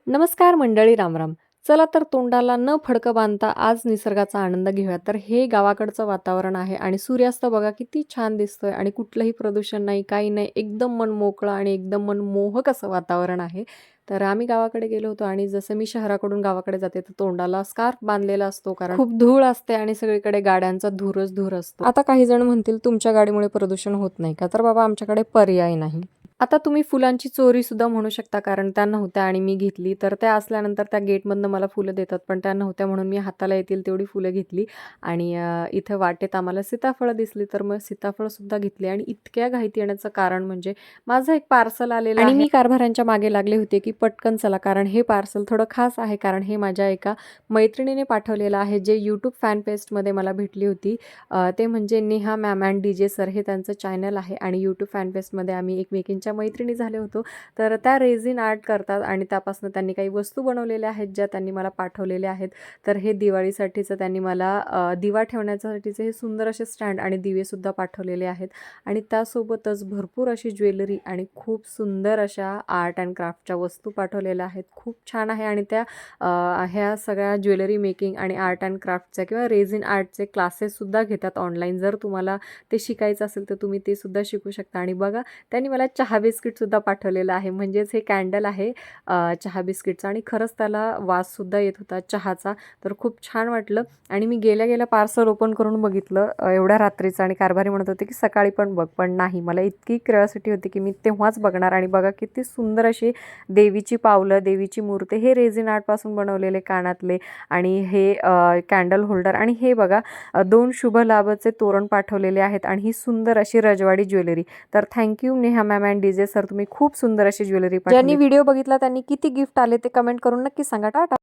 नमस्कार मंडळी, रामराम. चला तर तोंडाला न फडकं बांधता आज निसर्गाचा आनंद घेऊया. तर हे गावाकडचं वातावरण आहे आणि सूर्यास्त बघा किती छान दिसतोय आणि कुठलंही प्रदूषण नाही, काही नाही. एकदम मन मोकळं आणि एकदम मनमोहक असं वातावरण आहे. तर आम्ही गावाकडे गेलो होतो आणि जसं मी शहराकडून गावाकडे जाते तर तोंडाला स्कार्फ बांधलेला असतो, कारण खूप धूळ असते आणि सगळीकडे गाड्यांचा धूरच धूर असतो. आता काही जण म्हणतील तुमच्या गाडीमुळे प्रदूषण होत नाही का? तर बाबा आमच्याकडे पर्याय नाही. आता तुम्ही फुलांची चोरी सुद्धा म्हणू शकता, कारण त्या नव्हत्या आणि मी घेतली. तर त्या असल्यानंतर त्या गेटमधनं मला फुलं देतात, पण त्या नव्हत्या म्हणून मी हाताला येतील तेवढी फुलं घेतली आणि इथं वाटेत आम्हाला सीताफळं दिसली, तर मग सीताफळंसुद्धा घेतली आणि इतक्या घाईत येण्याचं कारण म्हणजे माझं एक पार्सल आलेलं आणि मी कारभाऱ्यांच्या मागे लागले होते, की पटकन चला, कारण हे पार्सल थोडं खास आहे. कारण हे माझ्या एका मैत्रिणीने पाठवलेलं आहे, जे यूट्यूब फॅन पेजमध्ये मला भेटली होती. ते म्हणजे Neha ma'am and DJ sir, हे त्यांचं चॅनल आहे आणि यूट्यूब फॅन पेजमध्ये आम्ही एकमेकींच्या मैत्रिणी झाले होतो. तर त्या रेझिन आर्ट करतात आणि त्यापासून त्यांनी काही वस्तू बनवलेल्या आहेत, ज्या त्यांनी मला पाठवलेल्या आहेत. तर हे दिवाळीसाठीचं त्यांनी मला दिवा ठेवण्यासाठीचे हे सुंदर असे स्टँड आणि दिवेसुद्धा पाठवलेले आहेत आणि त्यासोबतच भरपूर अशी ज्वेलरी आणि खूप सुंदर अशा आर्ट अँड क्राफ्टच्या वस्तू पाठवलेल्या आहेत. खूप छान आहे आणि त्या ह्या सगळ्या ज्वेलरी मेकिंग आणि आर्ट अँड क्राफ्टच्या किंवा रेझिन आर्टचे क्लासेससुद्धा घेतात ऑनलाईन. जर तुम्हाला ते शिकायचं असेल तर तुम्ही ते सुद्धा शिकू शकता. आणि बघा, त्यांनी मला चहा बिस्किटसुद्धा पाठवलेलं आहे, म्हणजेच हे कॅन्डल आहे चहा बिस्किटचा आणि खरंच त्याला वाससुद्धा येत होता चहाचा. तर खूप छान वाटलं आणि मी गेल्या गेल्या पार्सल ओपन करून बघितलं एवढ्या रात्रीचं आणि कारभारी म्हणत होते की सकाळी पण बघ, पण नाही, मला इतकी क्युरिओसिटी होती की मी तेव्हाच बघणार. आणि बघा किती सुंदर अशी देवीची पावलं, देवीची मूर्ती, हे रेझिन आर्टपासून बनवलेले कानातले आणि हे कॅन्डल होल्डर आणि हे बघा 2 शुभ लाभचे तोरण पाठवलेले आहेत आणि ही सुंदर अशी रजवाडी ज्वेलरी. तर thank you Neha ma'am and DJ sir, तुम्ही खूप सुंदर अशी ज्वेलरी पाठवली. ज्यांनी व्हिडिओ बघितला त्यांनी किती गिफ्ट आले ते कमेंट करून नक्की सांगा. टाटा.